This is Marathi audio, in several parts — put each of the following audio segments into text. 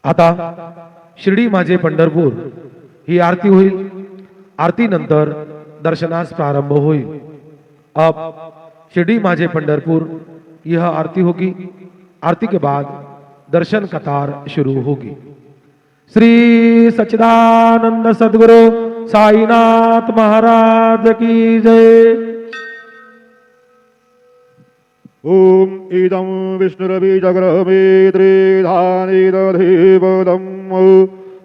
आता शिर्डी माझे पंढरपूर ही आरती होईल। आरती नंतर दर्शनास प्रारंभ होईल। अब शिर्डी माझे पंढरपुर यह आरती होगी। आरती के बाद दर्शन कतार शुरू होगी। श्री सच्चिदानंद सद्गुरु साईनाथ महाराज की जय। ओम इदं विष्णुरविजग्रमे त्रिधानिदधीपदम्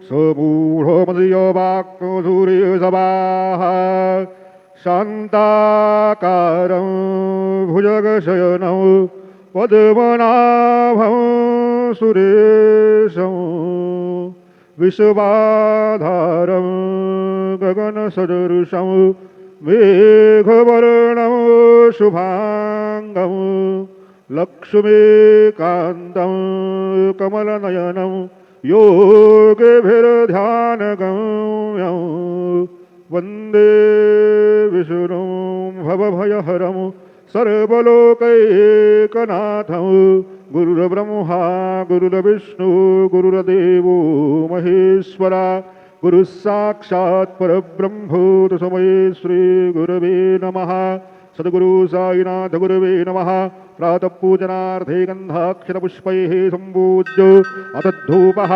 समूढमधियवाक्सूर्यसभाः शान्ताकारं भुजगशयनं पद्मनाभं सुरेशं विश्वाधारं गगनसदृशं मेघवर्णं शुभांगं लक्ष्मीकान्तं कमलनयनं योगभिर्ध्यानगम्यं वन्दे विष्णुं भवभयहरं सर्वलोकैकनाथं गुरुर्ब्रह्मा गुरुर्विष्णु गुरुर्देवो महेश्वरा गुरुः साक्षात् परब्रह्म तस्मै श्री गुरवे नमः। सद्गुरु साईनाथ गुरवे नमः। प्रातः पूजनार्थे गन्धाक्षरपुष्पैः सम्पूज्य अतद्धूपः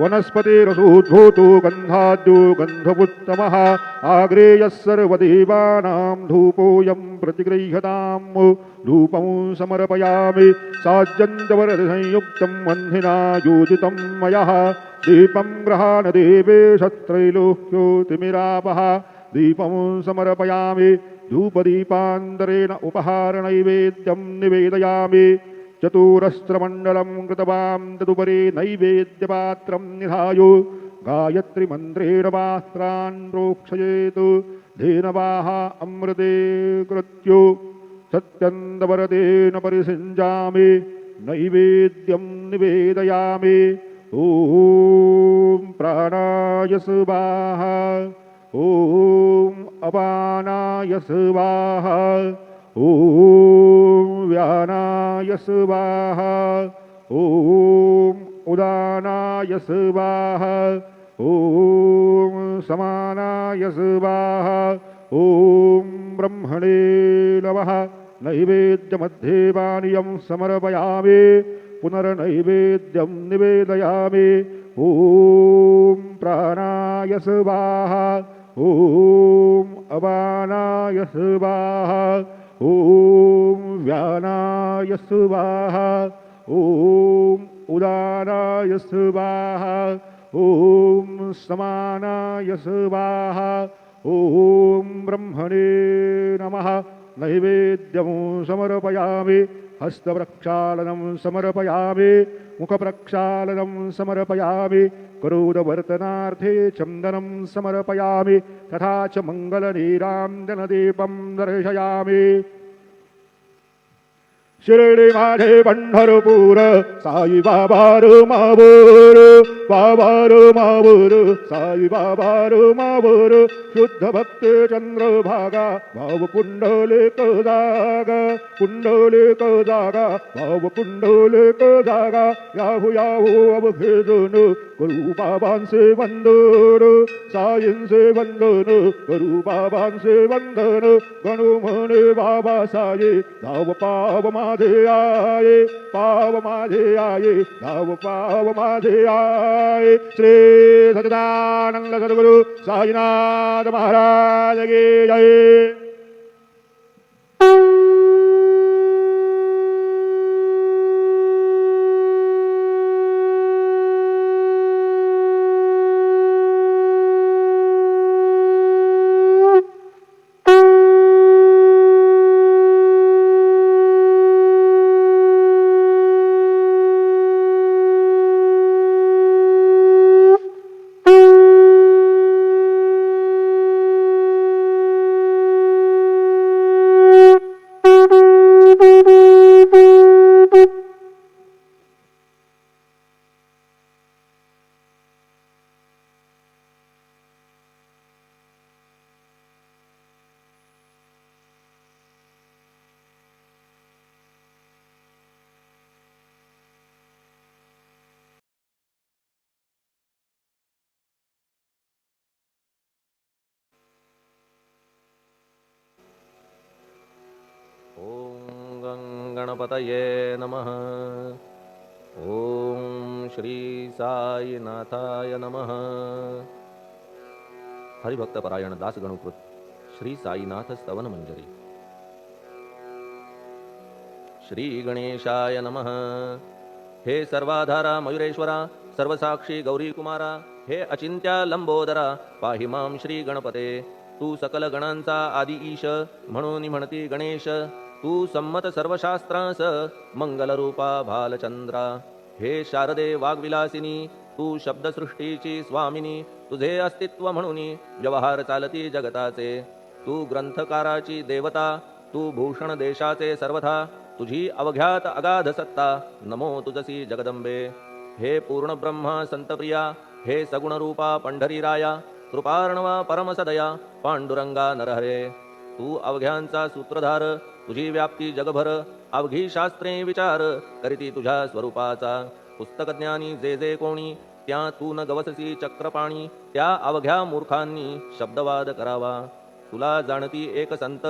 वनस्पतिरसोद्भूतो गन्धाद्यो गन्धपुत्तमः आग्रेयः सर्वदेवानां धूपोऽयं प्रतिगृह्यताम्। धूपं समर्पयामि साज्यन्तवरदसंयुक्तं वह्निना योजितं मयः दीपं गृहाण देवेश त्रैलोक्योतिमिरापः दीपं समर्पयामि धूपदीपान्तरेण उपहारनैवेद्यं निवेदयामि। चतुरस्रमण्डलं कृतवां तदुपरि नैवेद्यपात्रं निधाय गायत्रीमन्त्रेण पात्रान् प्रोक्षयेत् धेनवाः अमृते कृत्यो सत्यन्तवरदेन परिसिञ्जामि नैवेद्यं निवेदयामि। ॐ प्राणाय स्वाहा ॐ अपानाय स्वाहा ॐ व्यानाय स्वाहा ॐ उदानाय स्वाहा ॐ समानाय स्वाहा ॐ ब्रह्मणे नमः। नैवेद्यमध्ये पानीयं समर्पयामि पुनर्नैवेद्यं निवेदयामि। ॐ प्राणाय स्वाहा ॐ अपानाय स्वाहा ॐ व्यानाय स्वाहा ॐ उदानाय स्वाहा ॐ समानाय स्वाहा ॐ ब्रह्मणे नमः। नैवेद्यं समर्पयामि हस्तप्रक्षालनं समर्पयामि मुखप्रक्षालनं समर्पयामि करोदवर्तनार्थे चन्दनं समर्पयामि तथा च मङ्गलनीराञ्जनदीपं दर्शयामि। शिर्डी माझे पंढरपूर साई बाबा मावर बाबार मावर साई बाबार मावर शुद्ध भक्त चंद्रभागा भाव पुंडलिक जागा पुंडलिक जागा भाव पुंडलिक जागा याहू याहू अवघेदन करू बाबांचे वंदन साईंचे वंदन करू बाबांचे वंदन गणू म्हणे बाबा साई धाव पाव माझे आये पाव माझे आये धाव पाव माझे आये। श्री सच्चिदानंद सद्गुरु साईनाथ महाराज की जय। गणपतये नमः। ओम श्री साईनाथाय नमः। हरिभक्तपरायण दासगणुकृत श्री साईनाथ स्तवन मंजरी। श्री गणेशाय नमः। हे सर्वाधारा मयुरेश्वरा, सर्वसाक्षी गौरी कुमारा, हे अचिंत्या लंबोदरा, पाहि मां श्री गणपते। तू सकल गणांचा आदि ईश, म्हणून म्हणती गणेश। तू संमत सर्वशास्त्रांस, मंगलरूपा भालचंद्रा। हे शारदे वाग्विलासिनी, तू शब्दसृष्टीची स्वामिनी। तुझे अस्तित्व म्हणून व्यवहार चालती जगताचे। तू ग्रंथकाराची देवता, तू भूषण देशाचे सर्वथा। तुझी अवघ्यात अगाध सत्ता, नमो तुझसी जगदंबे। हे पूर्ण ब्रह्मा संतप्रिया, हे सगुण रूपा पंढरीराया। कृपार्णवा परमसदया, पांडुरंगा नरहरे। तू अवघ्यांचा सूत्रधार, तुझी व्याप्ती जगभर। अवघी शास्त्रे विचार, करीती तुझ्या स्वरूपाचा। पुस्तकज्ञानी जे जे कोणी, त्या तू न गवससी चक्रपाणी। त्या अवघ्या मूर्खांनी शब्दवाद करावा। तुला जाणती एक संत,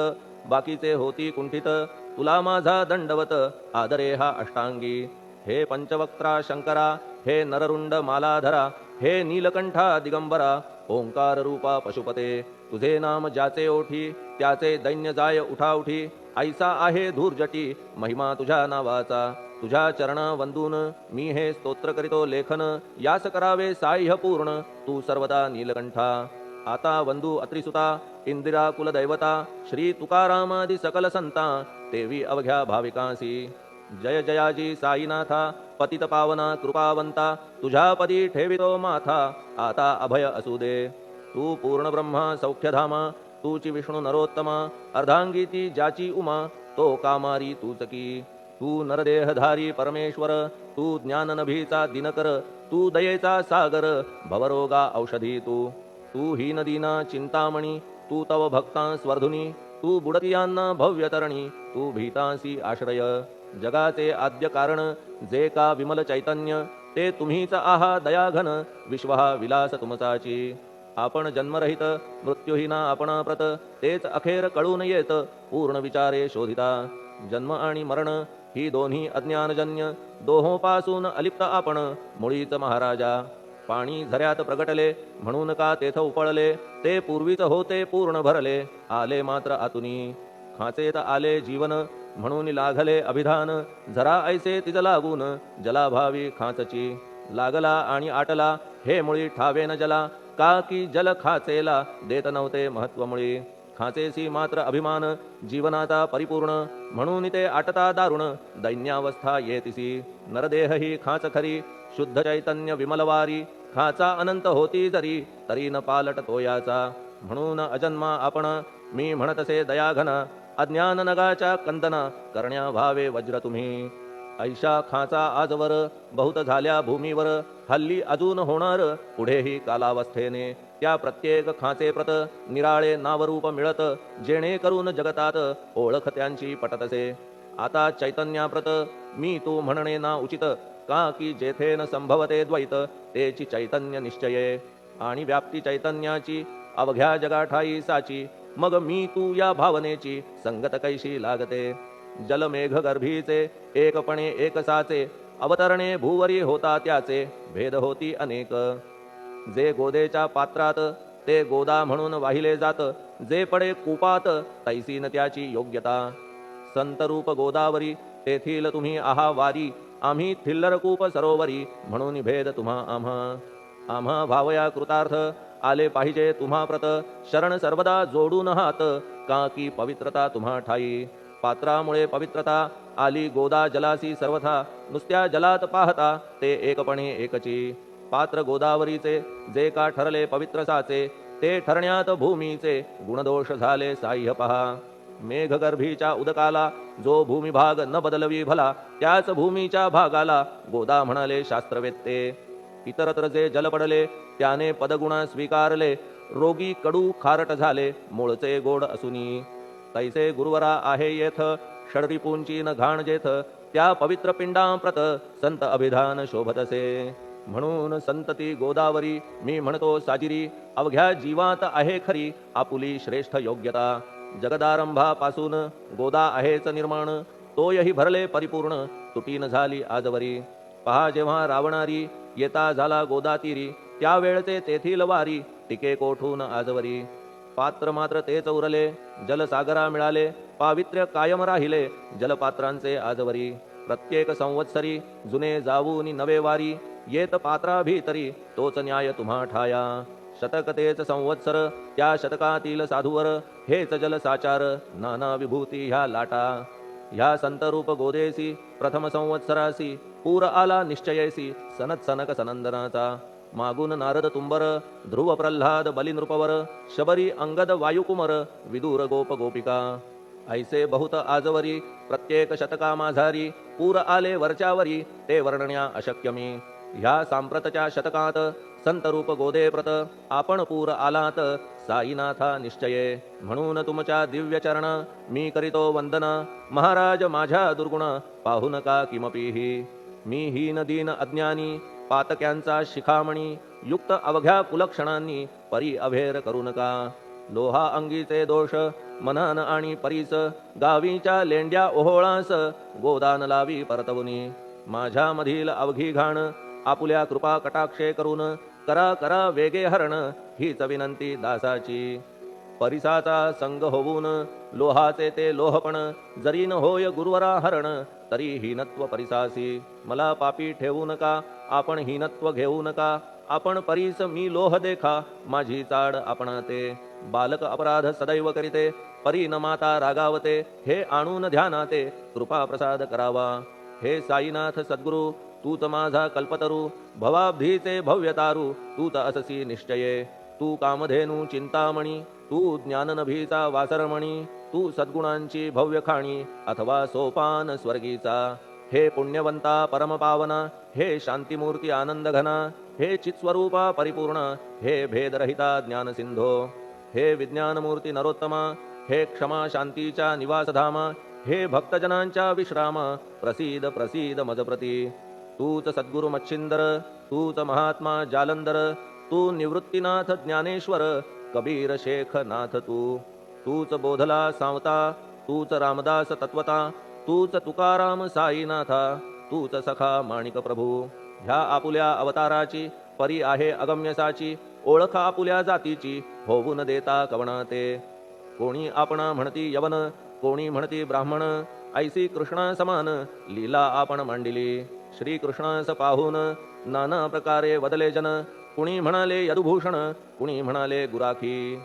बाकीचे होती कुंठित। तुला माझा दंडवत, आदरे हा अष्टांगी। हे पंचवक्त्रा शंकरा, हे नररुंड मालाधरा। हे नीलकंठा दिगंबरा, ओंकार रूपा पशुपते। तुझे नाम ज्याचे ओठी, त्याचे दैन्य जाय उठाउठी। ऐसा आहे धूर्जटी, महिमा तुझ्या नावाचा। तुझ्या चरणा वंदून मी हे स्तोत्र करीतो लेखन। यास करावे साह्य पूर्ण, तू सर्वदा नीलकंठा। आता वंदू अत्रिसुता, इंदिरा कुलदैवता। श्री तुकारामादि सकल संता, तेवी अवघ्या भाविकांसी। जय जयाजी साईनाथा, पतित पावना कृपावंता। तुझ्या पदी ठेवितो माथा, आता अभय असू दे। तू पूर्ण ब्रह्मा सौख्यधामा, तूची विष्णू नरोत्तमा। अर्धांगी ती ज्याची उमा, तो कामारी तूच की। तू नरदेहधारी परमेश्वर, तू ज्ञाननभीचा दिनकर। तू दयेचा सागर, भवरोगा औषधी तू। तू हीनदीना चिंतामणी, तू तव भक्तां स्वर्धुनी। तू बुडतियांना भव्यतरणी, तू भीतांसी आश्रय। जगाचे आद्य कारण, जे का विमल चैतन्य। ते तुम्हीच आहा दयाघन, विश्व हा विलास तुमचाची। आपण जन्मरहित, मृत्यूहीना आपणाप्रत। तेच अखेर कळून येत, पूर्ण विचारे शोधिता। जन्म आणि मरण ही दोन्ही अज्ञानजन्य। दोहोपासून अलिप्त आपण, मुळीच महाराजा। पाणी झऱ्यात प्रगटले, म्हणून का तेथ उपळले। ते पूर्वीच होते पूर्ण भरले, आले मात्र आतुनी। खाचेत आले जीवन, म्हणून लागले अभिधान। झरा ऐसे तिज लागून, जलाभावी खाचची। लागला आणि आटला, हे मुळी ठावे न जला। का की जल खाचेला, देत नव्हते महत्व मुळी। खाचेसी मात्र अभिमान, जीवनाचा परिपूर्ण। म्हणून ते आटता दारुण, दैन्यावस्था येतिसी। नरदेह ही खाच खरी, शुद्ध चैतन्य विमलवारी। खाचा अनंत होती जरी, तरी न पालट तोयाचा। म्हणून अजन्मा आपण, मी म्हणतसे दयाघन। अज्ञान नगाच्या कंदना, करण्या व्हावे वज्र तुम्ही। ऐशा खाचा आजवर, बहुत झाल्या भूमीवर। हल्ली अजून होणार, पुढेही कालावस्थेने। त्या प्रत्येक खाचे प्रत, निराळे नावरूप मिळत। जेणेकरून जगतात, ओळख त्यांची पटतसे। आता चैतन्याप्रत, मी तू म्हणणे ना उचित। का की जेथे न संभवते द्वैत, तेची चैतन्य निश्चये। आणि व्याप्ती चैतन्याची, अवघ्या जगाठाई साची। मग मी तू या भावनेची, संगत कैशी लागते। जलमेघ गर्भीचे, एकपणे एकसाचे। अवतरणे भूवरी होता त्याचे, भेद होती अनेक। जे गोदेच्या पात्रात, ते गोदा म्हणून वाहिले जात। जे पडे कूपात, तैसीन त्याची योग्यता। संतरूप गोदावरी, तेथील तुम्ही आहा वारी। आम्ही थिल्लर कूप सरोवरी, म्हणून भेद तुम्हा आम्हा। आम्हा भावया कृतार्थ, आले पाहिजे तुम्हा प्रत। शरण सर्वदा जोडून हात, का की पवित्रता तुम्हा ठाई। पात्रामुळे पवित्रता, आली गोदा जलासी सर्वथा। नुसत्या जलात पाहता, ते एकपणे एकची। पात्र गोदावरीचे, जे का ठरले पवित्र साचे। ते ठरण्यात भूमीचे, गुणदोष झाले साह्य पहा। मेघगर्भीच्या उदकाला, जो भूमिभाग न बदलवी भला। त्याच भूमीच्या भागाला, गोदा म्हणाले शास्त्रवेत्ते। इतरत्र जे जल पडले, त्याने पदगुणा स्वीकारले। रोगी कडू खारट झाले, मूळचे गोड असुनी। तैसे गुरुवरा आहे येथ, षडरिपूंची न घाण जेथ। त्या पवित्र पिंडांप्रत, संत अभिधान शोभतसे। म्हणून संतती गोदावरी, मी म्हणतो साजिरी। अवघ्या जीवात आहे खरी, आपुली श्रेष्ठ योग्यता। जगदारंभापासून गोदा आहेच निर्माण। तोयही भरले परिपूर्ण तुटीन झाली आजवरी. पहा जेव्हा रावणारी येता झाला गोदातीरी, त्यावेळचे तेथील वारी टिके कोठून आजवरी. पात्र मात्र तेच उरले जलसागरा मिळाले, पावित्र्य कायम राहिले जलपात्रांचे आजवरी. प्रत्येक संवत्सरी जुने जाऊनी नवे वारी, येत पात्रा भीतरी तोच न्याय तुम्हा ठाया. शतक तेच संवत्सर त्या शतकातील साधूवर, हेच जलसाचार नाना विभूती ह्या लाटा. ह्या संतरूप गोदेसी प्रथम संवत्सरासी, पूर आला निश्चयेसी सनत सनक सनंदनाचा. मागून नारद तुंबर ध्रुव प्रल्हाद बलिनृपवर, शबरी अंगद वायुकुमर विदूर गोप गोपिका. ऐसे बहुत आजवरी प्रत्येक शतका माझारी, पूर आले वरच्यावरी ते वर्णण्या अशक्य मी. ह्या सांप्रतच्या शतकात संतरूप गोदे प्रत, आपण पूर आलात साईनाथा निश्चये. म्हणून तुमच्या दिव्य चरण मी करीतो वंदना, महाराज माझ्या दुर्गुण पाहू नका किमपीही. मी हीन दीन अज्ञानी पातक्यांचा शिखामणी, युक्त अवघ्या कुलक्षणांनी परी अभेर करू नका. लोहा अंगीचे दोष मनान आणि परीस, गावीच्या लेंड्या ओहोळास गोदान लावी परतवुनी. माझ्या मधील अवघी घाण आपुल्या कृपा कटाक्षे करून, करा करा वेगे हरण हीच विनंती दासाची. परिसाचा संग होऊन लोहाचे ते लोहपण, जरी न होय गुरुवरा हरण तरी हीनत्व परिसासी. मला पापी ठेवू नका आपण हीनत्व घेऊ नका, आपण परीस मी लोह देखा माझी चाड आपणाते. बालक अपराध सदैव करीते परी न माता रागावते, हे आणून ध्यानाते कृपा प्रसाद करावा. हे साईनाथ सद्गुरु तूच माझा कल्पतरू, भवाब्धीचे भव्यतारू तूच अससी निश्चये. तू कामधेनू चिंतामणी, तू ज्ञाननभीचा वासरमणी, तू सद्गुणांची भव्य खाणी अथवा सोपान स्वर्गीचा. हे पुण्यवंता परमपावना, हे शांतिमूर्ती आनंदघना, हे चित्स्वरूपा परिपूर्ण, हे भेदरहिता ज्ञानसिंधो. हे विज्ञानमूर्ती नरोत्तमा, हे क्षमा शांतीच्या निवासधामा, हे भक्तजनांच्या विश्रामा, प्रसीद प्रसीद मजप्रती. तूच सद्गुरु मच्छिंदर, तूच महात्मा जालंधर, तू निवृत्तीनाथ ज्ञानेश्वर, कबीर शेख नाथ तू. तूच बोधला सांवता, तूच रामदास तत्वता, तूच तुकाराम साईनाथा, तूच सखा माणिक प्रभू. ह्या आपुल्या अवताराची परी आहे अगम्यसाची, ओळख आपुल्या जातीची होऊन देता कवणाते. कोणी आपणा म्हणती यवन, कोणी म्हणती ब्राह्मण, ऐसी कृष्णा समान लीला आपण मांडिली. श्री कृष्णास पाहून नाना प्रकारे वदले जन, कुणी म्हणाले यदुभूषण, कुणी म्हणाले गुराखी.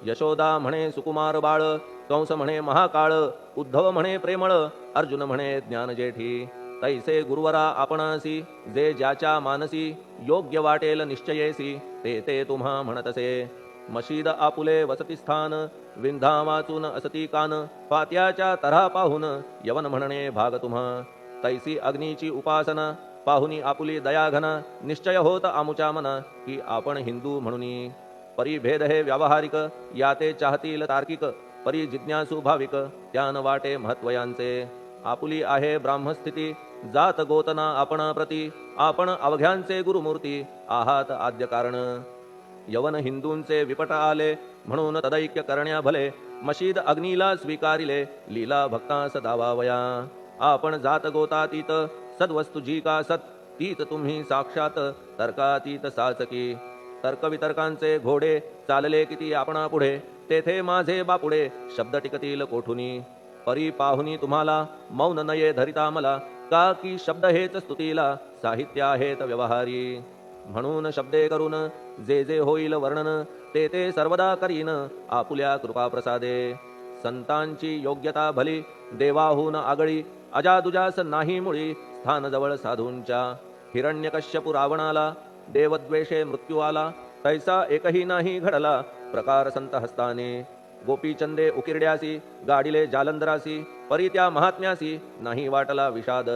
यशोदा म्हणे सुकुमार बाळ, कंस म्हणे महाकाळ, उद्धव म्हणे प्रेमळ, अर्जुन म्हणे ज्ञानजेठी. तैसे गुरुवरा आपणासी, जे ज्याच्या मानसी योग्य वाटेल निश्चयेसी, ते ते तुम्हा म्हणतसे. मशीद आपुले वसतिस्थान, विंधा वाचून असती कान, पात्याच्या तऱ्हा पाहून यवन म्हणणे भाग तुम्हा. तैसी अग्नीची उपासना पाहुनी आपुली दयाघना, निश्चय होत आमुच्या मना की आपण हिंदू म्हणूनी. परी भेद हे व्यावहारिक, याते चाहतील तार्किक, परी जिज्ञासू भाविक त्यान वाटे महत्वयांचे. आपुली आहे ब्राह्मस्थिती, जात गोतना आपणा प्रती, आपण अवघ्यांचे गुरुमूर्ती आहात आद्य कारण. यवन हिंदूंचे विपट आले म्हणून तदैक्य करण्या भले, मशीद अग्नीला स्वीकारिले लीला भक्तास दावावया. आपण जात गोतातीत, सद्वस्तु जी का सत, तीत तुम्ही साक्षात तर्कातीत साचकी. तर्कवितर्कांचे घोडे चालले किती आपणा पुढे, तेथे माझे बापुडे शब्द टिकतील कोठुनी. परी पाहुनी तुम्हाला मौन नये धरिता मला, का की शब्द हेच स्तुतीला साहित्य आहेत व्यवहारी. म्हणून शब्दे करून जे जे होईल वर्णन, ते ते सर्वदा करीन आपुल्या कृपा प्रसादे. संतांची योग्यता भली देवाहून आगळी, अजादुजास नाही मुळी स्थान जवळ साधूंच्या. हिरण्यकश्यपु रावणाला देवद्वेषे मृत्यू आला, तैसा एकही नाही घडला प्रकार संत हस्ताने. गोपीचंदे उकिरड्यासी, गाडिले जालंधरासी, परी त्या महात्म्यासी नाही वाटला विषाद.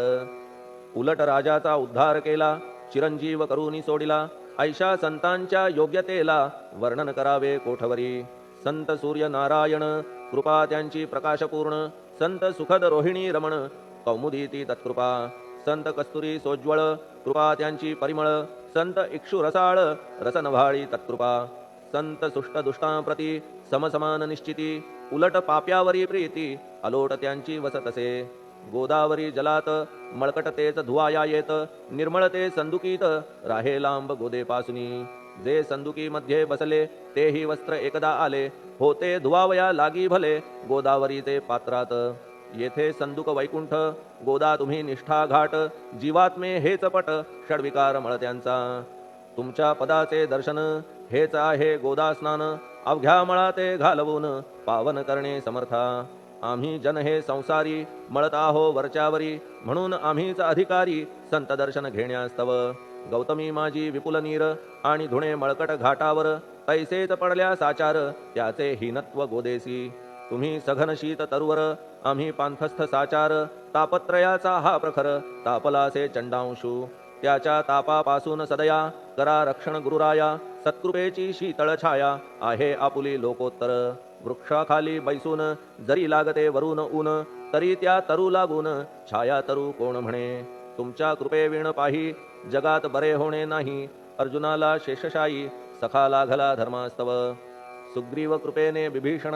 उलट राजाचा उद्धार केला, चिरंजीव करूनी सोडिला, ऐशा संतांच्या योग्यतेला वर्णन करावे कोठवरी. संत सूर्य नारायण कृपा त्यांची प्रकाशपूर्ण, संत सुखद रोहिणी रमण कौमुदीती तत्कृपा. संत कस्तुरी सोज्वळ कृपा त्यांची परिमळ, संत इक्षु रसाळ रसनभाळी तत्कृपा. संत सुष्ट दुष्टांप्रती समसमान निश्चिती, उलट पाप्यावरी प्रीती अलोट त्यांची वसतसे. गोदावरी जलात मळकट तेच धुवाया येत निर्मळ ते संदुकीत राहे लांब गोदेपासुनी जे संदुकी मध्ये बसले तेही वस्त्र एकदा आले होते धुवावया लागी भले गोदावरीचे पात्रात येथे संदुक वैकुंठ गोदा तुम्ही निष्ठा घाट जीवात्मे हेच पट षडविकार मळत्यांचा तुमच्या पदाचे दर्शन हेच आहे गोदा स्नान अवघ्या मळाते घालवून पावन करणे समर्था आम्ही जन हे संसारी मळत आहो वरच्यावरी म्हणून आम्हीच अधिकारी संत दर्शन घेण्यास्तव गौतमी माझी विपुल नीर आणि धुणे मळकट घाटावर तैसेच पडल्या साचार त्याचे हीनत्व गोदेसी तुम्ही सघन शीत तरुवर आम्ही पांथस्थ साचार तापत्रयाचा हा प्रखर तापलासे चंडांशू त्याच्या तापापासून सदया करा रक्षण गुरुराया सत्कृपेची शीतळ छाया आहे आपुली लोकोत्तर वृक्षाखाली बैसून जरी लागते वरून ऊन तरी त्या तरू लागून छाया तरू कोण म्हणे तुमच्या कृपेविण पाही जगात बरे होणे नाही अर्जुनाला शेषशायी सखा लागला धर्मास्तव सुग्रीव कृपेने विभीषण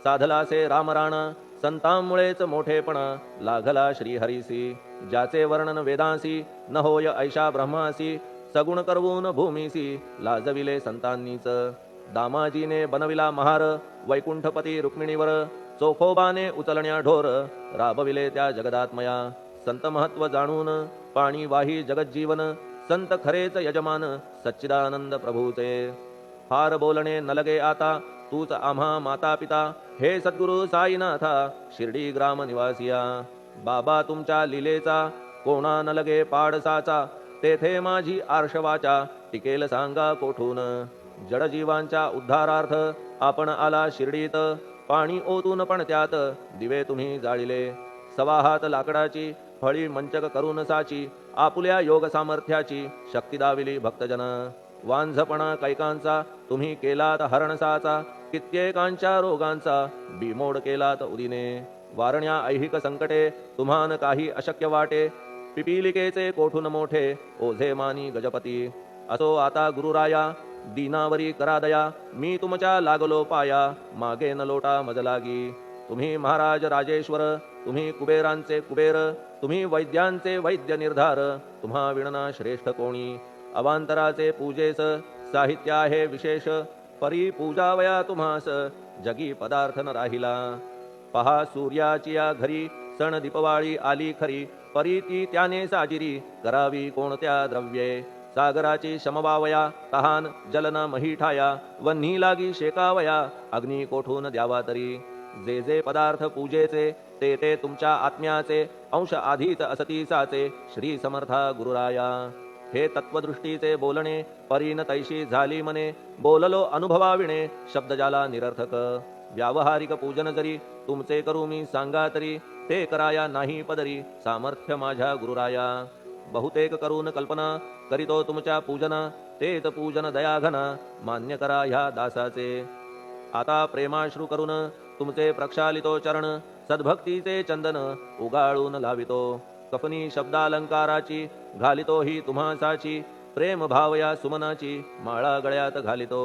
साधलासे रामराण संतांमुळेच मोठेपणा लागला श्रीहरीसी ज्याचे वर्णन वेदांसी न होय ऐशा ब्रह्मासी सगुण करवून भूमीसी लाजविले संतांनीच दामाजीने बनविला महार वैकुंठपती रुक्मिणीवर चोखोबाने उचलण्या ढोर राबविले त्या जगदात्मया संत महत्व जाणून पाणी वाही जगज्जीवन संत खरेच यजमान सच्चिदानंद प्रभूचे फार बोलणे न लगे आता तूच आम्हा माता पिता हे सद्गुरु साईनाथा शिर्डी ग्राम निवासिया बाबा तुमच्या लीलेचा कोणा न लगे पाडसाचा तेथे माझी आर्षवाचा टिकेल सांगा कोठून जडजीवांच्या उद्धारार्थ आपण आला शिर्डीत पाणी ओतून पण त्यात दिवे तुम्ही जाळिले सवा हात लाकडाची फळी मंचक करून साची आपुल्या योग सामर्थ्याची शक्ती दाविली भक्तजन वांझपणा कैकांचा तुम्ही केलात हरणसाचा कित्येकांच्या रोगांचा बिमोड केलात उदिने वारण्या ऐहिक संकटे तुम्हान काही अशक्य वाटे पिपीलिकेचे कोठून मोठे ओझे मानी गजपती असो आता गुरुराया दीनावरी करा दया मी तुमच्या लागलो पाया मागे न लोटा मजलागी तुम्ही महाराज राजेश्वर तुम्ही कुबेरांचे कुबेर तुम्ही वैद्यांचे वैद्य निर्धार तुम्हा विणना श्रेष्ठ कोणी अवांतराचे पूजेस साहित्य आहे विशेष परी पूजावया तुम्हास जगी पदार्थ न राहिला पहा सूर्याची या घरी सण दीपवाळी आली खरी परी ती त्याने साजिरी करावी कोणत्या द्रव्ये सागराची शमवावया तहान जलन महीठाया वन्ही लागी शेकावया अग्नी कोठून द्यावा तरी जे जे पदार्थ पूजेचे ते ते तुमच्या आत्म्याचे अंश आधीच असतीसाचे श्री समर्था गुरुराया हे तत्वदृष्टीचे बोलणे परीन तैशी झाली मने बोललो अनुभवाविणे शब्द जाला निरर्थक व्यावहारिक पूजन जरी तुमचे करू मी सांगा तरी ते कराया नाही पदरी सामर्थ्य माझ्या गुरुराया बहुतेक करून कल्पना करीतो तुमच्या पूजना तेच पूजन दयाघन मान्य करा ह्या दासाचे आता प्रेमाश्रू करून तुमचे प्रक्षालितो चरण सद्भक्तीचे चंदन उगाळून लावितो कफनी शब्दालंकाराची घालितो ही तुम्हासाची प्रेम भावया सुमनाची माळा गळ्यात घालितो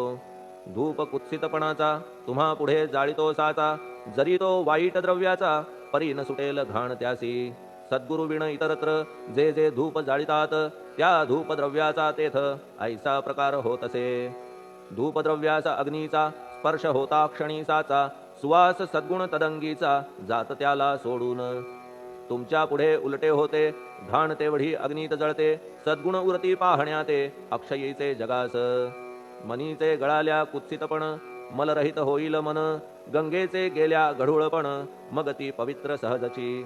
धूप कुत्सितपणाचा तुम्हा पुढे जाळितो साचा जरी तो वाईट द्रव्याचा परी न सुटेल घाण त्यासी सद्गुरु विण इतरत्र जे जे धूप जाळितात त्या धूप द्रव्याचा तेथ ऐसा प्रकार होत असे धूप द्रव्याचा अग्नीचा स्पर्श होता क्षणी साचा सुवास सद्गुण तदंगीचा जात त्याला सोडून तुमच्या पुढे उलटे होते घाण तेवढी अग्नीत जळते सद्गुण उरती पाहण्या ते अक्षयीचे जगास मनीचे गळाल्या कुत्सितपण मलरहित होईल मन गंगेचे गेल्या गढूळपण मग ती पवित्र सहजची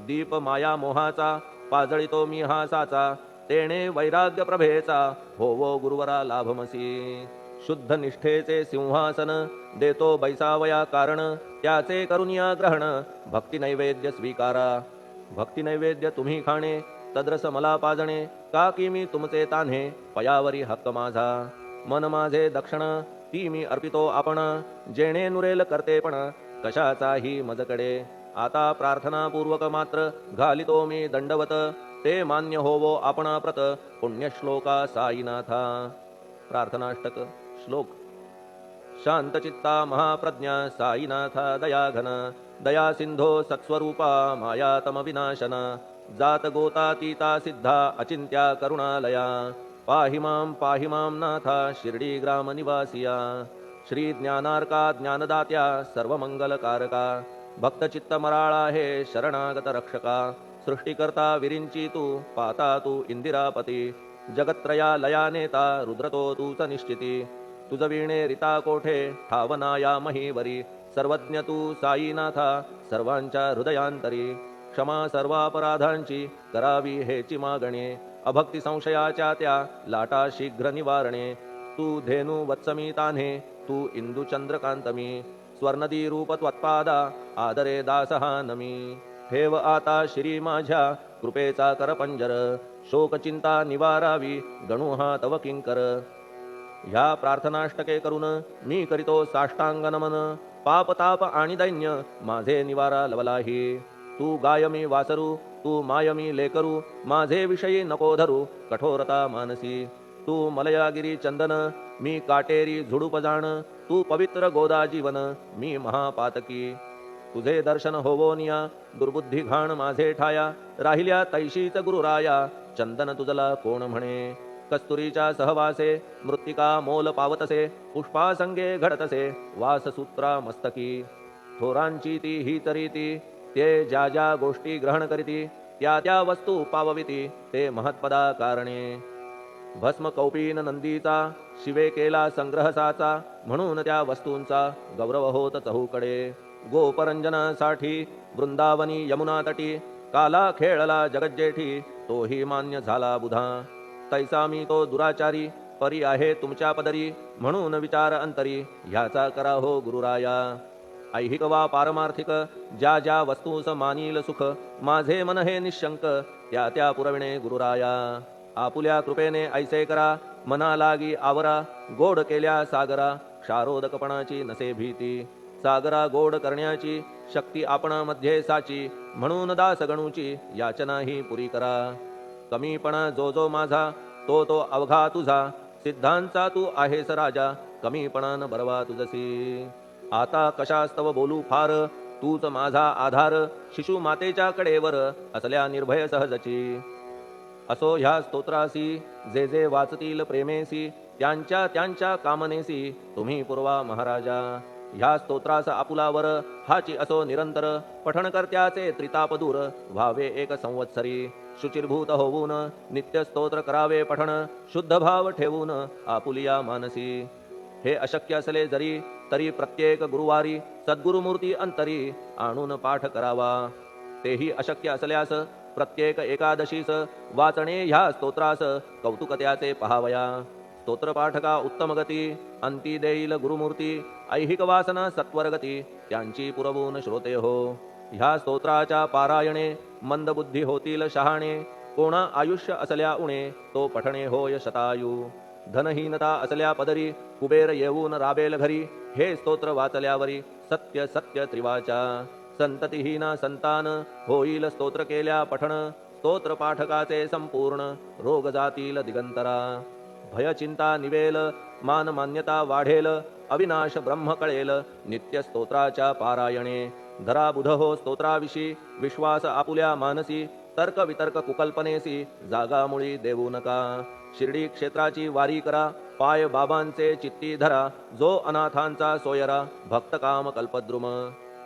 दीप माया मोहाचा पाजळितो मी हा साचा तेणे वैराग्य प्रभेचा होवो गुरुवरा लाभमसी शुद्ध निष्ठेचे सिंहासन देतो बैसावया कारण त्याचे करुनिया ग्रहण भक्ती नैवेद्य स्वीकारा भक्ती नैवेद्य तुम्ही खाणे तद्रस मला पाजणे का की मी तुमचे तान्हे पयावरी हक्क माझा मन माझे दक्षिण ती मी अर्पितो आपण जेणे नुरेल करतेपण कशाचाही मजकडे आता प्रार्थनापूर्वक मात्र घालितो मी दंडवत ते मान्य होवो आपण प्रत पुण्यश्लोका साईनाथा प्रार्थनाष्टक श्लोक शांतचित्ता महाप्रज्ञा साईनाथा दयाघन दया सिंधो सत्स्वरूपा मायातम विनाशना जात गोतातीता सिद्धा अचिंत्या करुणालया पाहि मां नाथा शिर्डी ग्राम निवासिया श्री ज्ञानार्का ज्ञानदात्या सर्वमंगलकारका भक्तचित्त मराळा हे शरणागत रक्षका सृष्टिकर्ता विरिंची तू पाता तू इंदिरापती जगत्त्रया लया नेता रुद्रतो तूच निश्चिती तुझ वीणे रिता कोठे ठावनाया महीवरी सर्वज्ञ तू साईनाथा सर्वांच्या हृदयांतरी क्षमा सर्वापराधांची करावी हेची मागणे अभक्ती संशयाच्या त्या लाटा शीघ्र निवारणे तू धेनू वत्समी तान्हे तू इंदू चंद्रकांतमी स्वर्णदी रूप त्वत्पादा आदरे दासहा नमी ठेव आता श्री माझ्या कृपेचा करपंजर शोकचिंता निवारावी गणू हा तव किंकर ह्या प्रार्थनाष्टके करून मी करीतो साष्टांग नमन पाप ताप आणि दैन्य माझे निवारा लवलाही तू गायमी वासरू तू मायमी लेकरू माझे विषयी नको धरू कठोरता मानसी तू मलयागिरी चंदन मी काटेरी झुडूप जाण तू पवित्र गोदा जीवन मी महापातकी तुझे दर्शन होवोनिया दुर्बुद्धी घाण माझे ठाया राहिल्या तैशीच गुरुराया चंदन तुझला कोण म्हणे कस्तुरीच्या सहवासे मृत्तिका मोल पावतसे पुष्पासंगे घडतसे वाससूत्रा मस्तकी थोरांची ती ही तरीती ते ज्या ज्या गोष्टी ग्रहण करीती त्या त्या वस्तू पावविती ते महत्पदा कारणे भस्म कौपीन नंदीचा शिवे केला संग्रह साचा म्हणून त्या वस्तूंचा गौरव होत चहूकडे गोपरंजनासाठी वृंदावनी यमुना तटी काला खेळला जगज्जेठी तोही मान्य झाला बुधा तैसा मी तो दुराचारी परी आहे तुमच्या पदरी म्हणून विचार अंतरी ह्याचा करा हो गुरुराया ऐहिक वा पारमार्थिक ज्या ज्या वस्तूस मानील सुख माझे मन हे निशंक त्या त्या पुरविणे गुरुराया आपुल्या कृपेने ऐसे करा मना लागी आवरा गोड केल्या सागरा क्षारोदकपणाची नसे भीती सागरा गोड करण्याची शक्ती आपणामध्ये साची म्हणून दास गणूची याचना ही पुरी करा कमीपणा जो जो माझा तो तो अवघा तुझा सिद्धांचा तू आहेस राजा कमीपणान बरवा तुझसी आता कशास्तव बोलू फार तूच माझा आधार शिशु मातेच्या कडेवर असल्या निर्भय सहजची असो ह्या स्तोत्रासी जे जे वाचतील प्रेमेसी त्यांच्या त्यांच्या कामनेसी तुम्ही पुरवा महाराजा ह्या स्तोत्रास आपुलावर हाची असो निरंतर पठण करत्याचे त्रितापदूर व्हावे एक संवत्सरी शुचिर्भूत होऊन नित्य स्तोत्र करावे पठण शुद्ध भाव ठेवून आपुलिया मानसी हे अशक्य असले जरी तरी प्रत्येक गुरुवारी सद्गुरुमूर्ती अंतरी आणून पाठ करावा तेही अशक्य असल्यास प्रत्येक एकादशीस वाचणे ह्या स्तोत्रास कौतुक त्याचे पहावया स्तोत्रपाठका उत्तम गती अंती देईल गुरुमूर्ती ऐहिक वासना सत्वरगती त्यांची पुरवून श्रोते हो ह्या स्तोत्राच्या पारायणे मंदबुद्धी होतील शहाणे कोणा आयुष्य असल्या उणे तो पठणे होय शतायू धनहीनता असल्या पदरी कुबेर येऊन राबेल घरी हे स्तोत्र वाचल्यावरी सत्य सत्य त्रिवाचा संततिहीना संतान होईल स्तोत्र केल्या पठण स्तोत्र पाठकाचे संपूर्ण रोग जातील दिगंतरा भय चिंता निवेल मान मान्यता वाढेल अविनाश ब्रह्म कळेल नित्य स्तोत्राच्या पारायणे धरा बुध हो स्तोत्राविषयी विश्वास आपुल्या मानसी तर्क वितर्क कुकल्पनेसी जागा मुळी देऊ नका शिर्डी क्षेत्राची वारी करा पाय बाबांचे चित्ती धरा जो अनाथांचा सोयरा भक्त काम कल्पद्रुम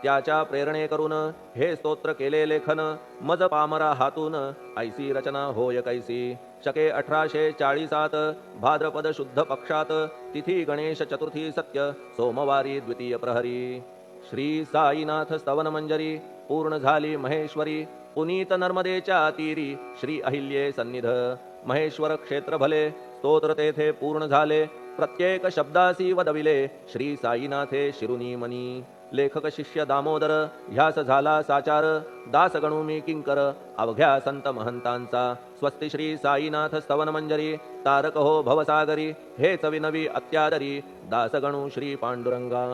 त्याच्या प्रेरणे करून हे स्तोत्र केले लेखन मज पामरा हातून ऐसी रचना होय कैसी शके 1840 भाद्रपद शुद्ध पक्षात तिथी गणेश चतुर्थी सत्य सोमवारी द्वितीय प्रहरी श्री साईनाथ स्तवन मंजरी पूर्ण झाली महेश्वरी पुनीत नर्मदेच्या तीरी श्री अहिल्ये सन्निध महेश्वर क्षेत्र भले स्तोत्र तेथे पूर्ण झाले प्रत्येक शब्दासी वदविले श्री साईनाथे शिरुनी मनी लेखक शिष्य दामोदर ह्यास झाला साचार दास गणू मी किंकर अवघ्या संत महंतांचा स्वस्ति श्री साईनाथ स्तवन मंजरी तारक हो भवसागरी हेच विनवी अत्यादरी दास गणू श्री पांडुरंगा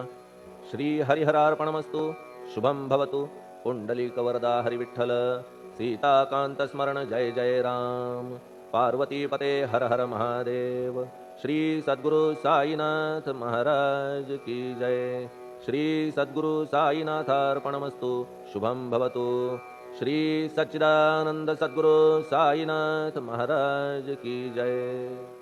श्री हरिहरार्पणमस्तु शुभम भवतु पुंडलिक वरदा हरिविठ्ठल सीताकांत स्मरण जय जय राम पार्वती पते हर हर महादेव श्री सद्गुरु साईनाथ महाराज की जय श्री सद्गुरु साईनाथार्पणमस्तु। शुभम भवतु। श्री सच्चिदानंद सद्गुरु साईनाथ महाराज की जय।